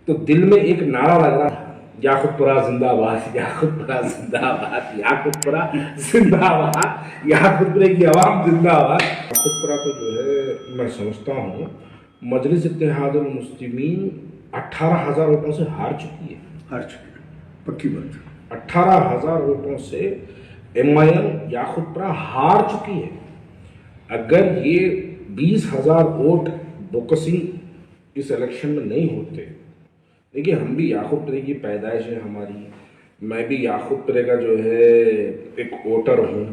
تو دل میں ایک نعرہ لگ رہا تھا، یاقوت پورہ زندہ باد، یاقوت پورہ زندہ باد، یاقوت پورہ زندہ باد، یاقوت پورے کی عوام زندہ باد۔ یاقوت پورہ تو جو ہے میں سمجھتا ہوں مجلس اتحاد المسلمین 18,000 ووٹوں سے ہار چکی ہے، پکی بات۔ 18,000 ووٹوں سے MIM یاقوت پورہ ہار چکی ہے۔ اگر یہ 20,000 ووٹ بوکسنگ اس الیکشن میں نہیں ہوتے، دیکھیے ہم بھی یاقوت پورے کی پیدائش ہے ہماری، میں بھی یاقوت پورے کا جو ہے ایک ووٹر ہوں،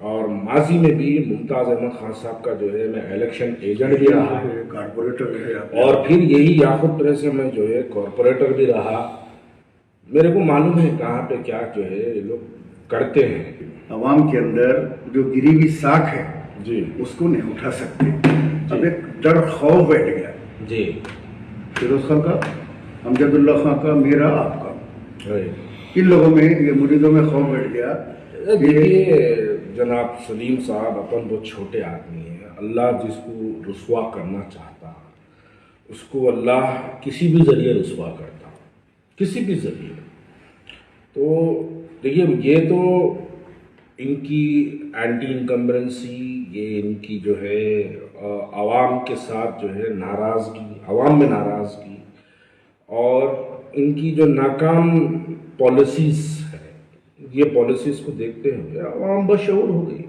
اور ماضی میں بھی ممتاز احمد خان صاحب کا جو ہے میں الیکشن ایجنٹ بھی رہا، کارپوریٹر ہے، اور پھر یہی یاقوت پورے سے میں جو ہے کارپوریٹر بھی رہا۔ میرے کو معلوم ہے کہاں پہ کیا جو ہے یہ لوگ کرتے ہیں۔ عوام کے اندر جو گری ہوئی ساکھ ہے جی اس کو نہیں اٹھا سکتے، اب ایک ڈر خوف بیٹھ گیا، جی فیروز خان کا، امجد اللہ خان کا، میرا، آپ کا، جی۔ ان لوگوں میں یہ مریدوں میں خوف بیٹھ گیا۔ دیکھیے جناب سلیم صاحب، اپن بہت چھوٹے آدمی ہیں، اللہ جس کو رسوا کرنا چاہتا اس کو اللہ کسی بھی ذریعے رسوا کرتا، کسی بھی ذریعے۔ تو دیکھیے یہ تو ان کی اینٹی انکمبرنسی، یہ ان کی جو ہے عوام کے ساتھ جو ہے ناراضگی، عوام میں ناراضگی، اور ان کی جو ناکام پالیسیز ہے، یہ پالیسیز کو دیکھتے ہوئے عوام بشعور ہو گئی۔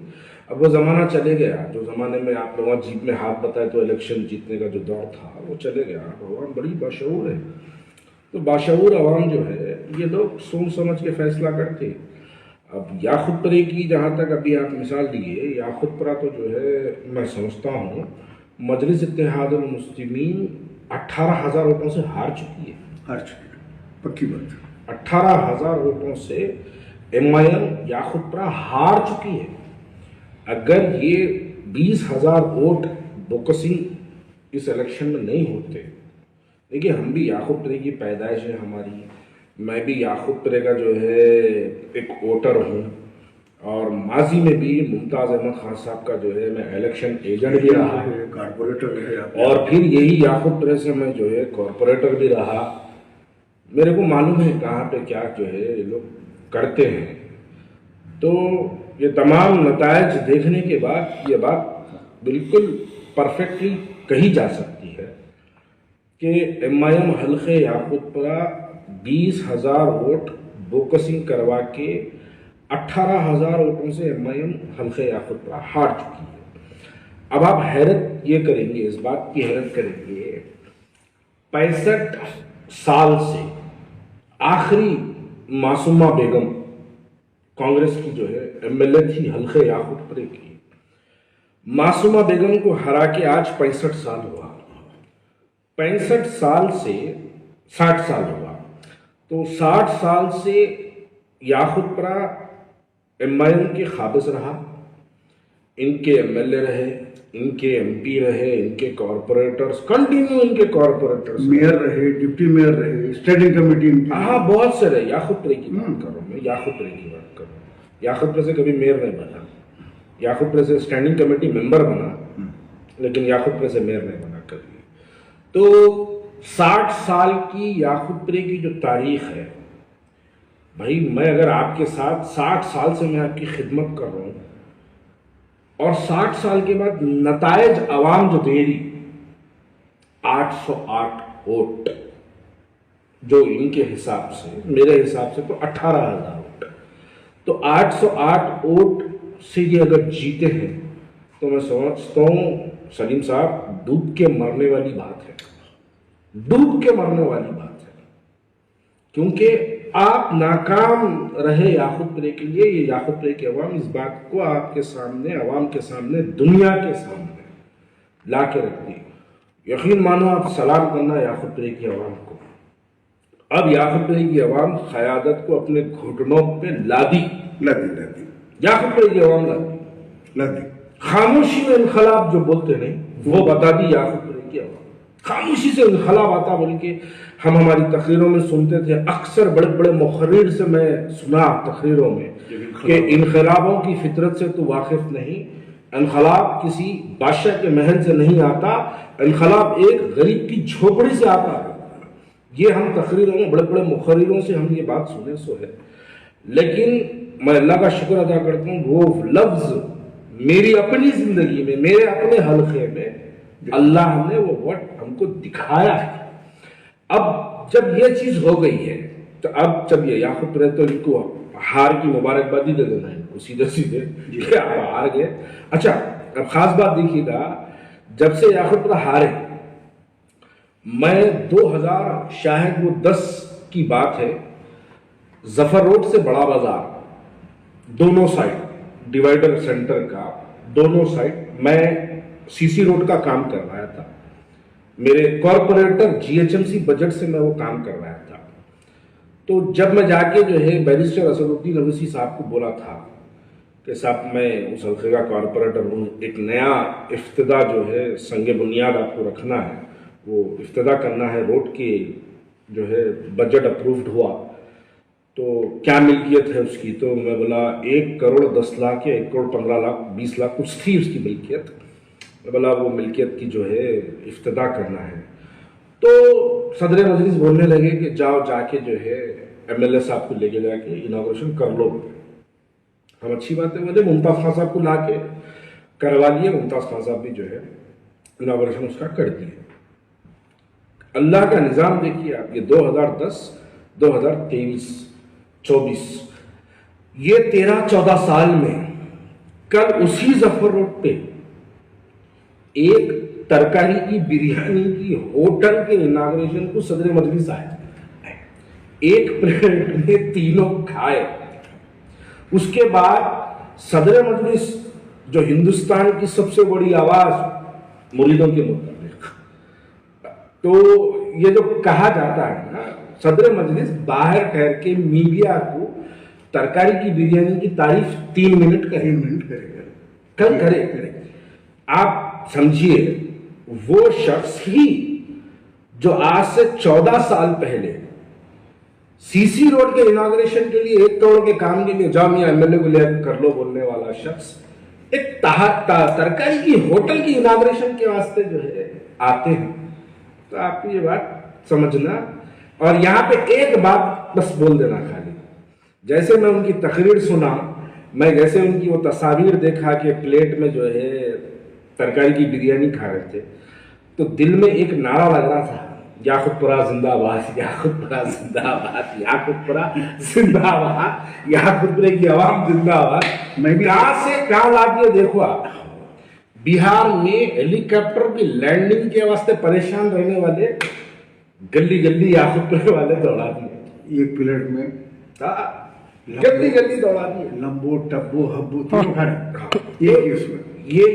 اب وہ زمانہ چلے گیا جو زمانے میں آپ لوگوں جیت میں ہاتھ بتائے تو الیکشن جیتنے کا جو دور تھا وہ چلے گیا، اب عوام بڑی باشعور ہے۔ تو باشعور عوام جو ہے یہ لوگ سوچ سمجھ کے فیصلہ کرتے۔ اب یاقوت پورے کی جہاں تک ابھی آپ مثال دیے، یاقوت پورہ تو جو ہے میں سمجھتا ہوں مجلس اتحاد المسلمین 18,000 ووٹوں سے ہار چکی ہے، ہر چیز پکی بات۔ 18,000 ووٹوں سے MIM یاقوت پورہ ہار چکی ہے۔ اگر یہ 20,000 ووٹ بوکسنگ اس الیکشن میں نہیں ہوتے، دیکھیے ہم بھی یاقوت پورے کی پیدائش ہے ہماری، میں بھی یاقوت پورے کا جو ہے ایک ووٹر ہوں، اور ماضی میں بھی ممتاز احمد خان صاحب کا جو ہے میں الیکشن ایجنٹ بھی رہا، کارپوریٹر ہے، اور پھر یہی یاقوت پورے سے میں جو ہے کارپوریٹر بھی رہا۔ میرے کو معلوم ہے کہاں پہ کیا جو ہے یہ لوگ کرتے ہیں۔ تو یہ تمام نتائج دیکھنے کے بعد یہ بات بالکل پرفیکٹلی کہی جا سکتی ہے کہ MIM حلقے یاقوت پورہ 20,000 ووٹ بوکسنگ کروا کے 18,000 ووٹوں سے MIM حلقے یاقوت پورہ ہار چکی ہے۔ اب آپ حیرت یہ کریں گے، اس بات کی حیرت کریں گے، 65 سال سے آخری معصومہ بیگم کانگریس کی جو ہے MLA تھی حلقے یاقوت پورے کی، معصومہ بیگم کو ہرا کے آج 65 سال ہوا، 65 سال سے 60 سال ہوا، تو 60 سال سے یاقوت پورہ MIM کے قابض رہا، ان کے MLA رہے، ان کے MP رہے، ان کے کارپوریٹرز کنٹینیو، ان کے کارپوریٹرز میئر رہے، ڈپٹی میئر رہے، اسٹینڈنگ کمیٹی، ہاں بہت سے رہے۔ یاقوت پورے کی بات کر رہا ہوں میں، یاقوت پورے کی بات کر رہا ہوں۔ یاقوت پورے سے کبھی میئر نہیں بنا، یاقوت پورے سے اسٹینڈنگ کمیٹی ممبر بنا، لیکن یاقوت پورے سے میئر نہیں بنا کبھی۔ تو 60 سال کی یاقوت پورے کی جو تاریخ ہے، بھائی میں اگر آپ کے ساتھ 60 سال سے میں آپ کی خدمت کر رہا ہوں، اور 60 سال کے بعد نتائج عوام جو دے رہی 808 ووٹ، جو ان کے حساب سے، میرے حساب سے تو 18,000 ووٹ، تو 808 ووٹ سے یہ اگر جیتے ہیں تو میں سمجھتا ہوں سلیم صاحب ڈوب کے مرنے والی بات ہے، ڈوب کے مرنے والی بات ہے، کیونکہ آپ ناکام رہے یاقوت پورے کے لیے۔ یہ یاقوت پورے کے عوام اس بات کو آپ کے سامنے، عوام کے سامنے، دنیا کے سامنے لا کے رکھ دی۔ یقین مانو آپ سلام کرنا یاقوت پورے کی عوام کو۔ اب یاقوت پورے کی عوام قیادت کو اپنے گھٹنوں پہ لادی، یاقوت پورے کی عوام لادی، خاموشی میں انقلاب جو بولتے نہیں وہ بتا دی یاقوت پورے کی عوام، خاموشی سے انقلاب آتا بول کے ہم ہماری تقریروں میں سنتے تھے، اکثر بڑے بڑے محرر سے میں سنا تقریروں میں کہ انقلابوں کی فطرت سے تو واقف نہیں، انقلاب کسی بادشاہ کے محل سے نہیں آتا، انقلاب ایک غریب کی جھوپڑی سے آتا ہے، یہ ہم تقریروں میں بڑے بڑے مقرروں سے ہم یہ بات سنے سو ہے، لیکن میں اللہ کا شکر ادا کرتا ہوں وہ لفظ میری اپنی زندگی میں، میرے اپنے حلقے میں اللہ نے وہ ورڈ ہم کو دکھایا ہے۔ اب جب یہ چیز ہو گئی ہے تو اب جب یہ یاقوت رہے تو ان کو ہار کی مبارکبادی دے دینا ہے ان کو سیدھے سیدھے کہ آپ ہار گئے۔ اچھا اب خاص بات دیکھیے گا، جب سے یاقوت ہارے، میں 2010 کی بات ہے، ظفر روڈ سے بڑا بازار دونوں سائڈ ڈیوائیڈر سینٹر کا دونوں سائڈ میں سی سی روڈ کا کام کر رہا تھا، میرے corporator G H M C budget سے میں وہ کام کر رہا تھا۔ تو جب میں جا کے جو ہے بیرسٹر اسد الدین اویسی صاحب کو بولا تھا کہ صاحب میں اس حلقے کا کارپوریٹر ہوں، ایک نیا افتتاح جو ہے سنگ بنیاد آپ کو رکھنا ہے، وہ افتتاح کرنا ہے، روڈ کی جو ہے بجٹ اپرووڈ ہوا تو کیا ملکیت ہے اس کی؟ تو میں بولا 1,10,00,000 یا 1,15,20,00,000 کچھ تھی اس کی ملکیت۔ میں بولا وہ ملکیت کی جو ہے افتتاح کرنا ہے۔ تو صدر مجلس بولنے لگے کہ جاؤ جا کے جو ہے ایم ایل اے صاحب کو لے کے جا کے اناگوریشن کر لو۔ ہم اچھی بات ہے، مجھے ممتاز خان صاحب کو لا کے کروا لیے، ممتاز خان صاحب بھی جو ہے اناگوریشن اس کا کر دیے۔ اللہ کا نظام دیکھیے آپ، یہ 2010 2023 24 یہ 13-14 سال میں کل اسی ظفر روڈ پہ ایک ترکاری کی بریانی کی ہوٹل کے اناگریشن کو صدر مجلس آئے، ایک پلیٹ میں تینوں کھائے۔ اس کے بعد صدر مجلس جو ہندوستان کی سب سے بڑی آواز مریدوں کے متعلق، تو یہ جو کہا جاتا ہے نا، صدر مجلس باہر ٹھہر کے میڈیا کو ترکاری کی بریانی کی تعریف 3 منٹ کرے۔ آپ سمجھیے وہ شخص ہی جو آج سے 14 سال پہلے سی سی روڈ کے اناگریشن کے لیے 1 کروڑ کے کام کے لیے جامعہ ایم ایل اے کو لے کر لو بولنے والا شخص ایک ترکاری کی ہوٹل کی اناگریشن کے واسطے جو ہے آتے ہیں۔ تو آپ کو یہ بات سمجھنا، اور یہاں پہ ایک بات بس بول دینا خالی، جیسے میں ان کی تقریر سنا، میں جیسے ان کی وہ تصاویر دیکھا کہ پلیٹ میں جو ہے ترکاری کی بریانی کھا رہے تھے، تو دل میں ایک نعرہ لگ رہا تھا، یاقوت پورہ زندہ آباد، یاقوت پورہ زندہ آباد، یاقوت پورہ زندہ آباد، یاقوت پورے کی عوام زندہ آباد۔ میں بھی کہاں سے کہاں لا کے دیکھو آپ، بہار میں ہیلی کاپٹر کی لینڈنگ کے واسطے پریشان رہنے والے گلی گلی یاقوت پورے والے دوڑا دیے، ایک پلیٹ میں گلی گلی دوڑا دیے، لمبو ٹبو ہبو تینوں کھا رہے ہیں ایک ہی اس میں۔ یہ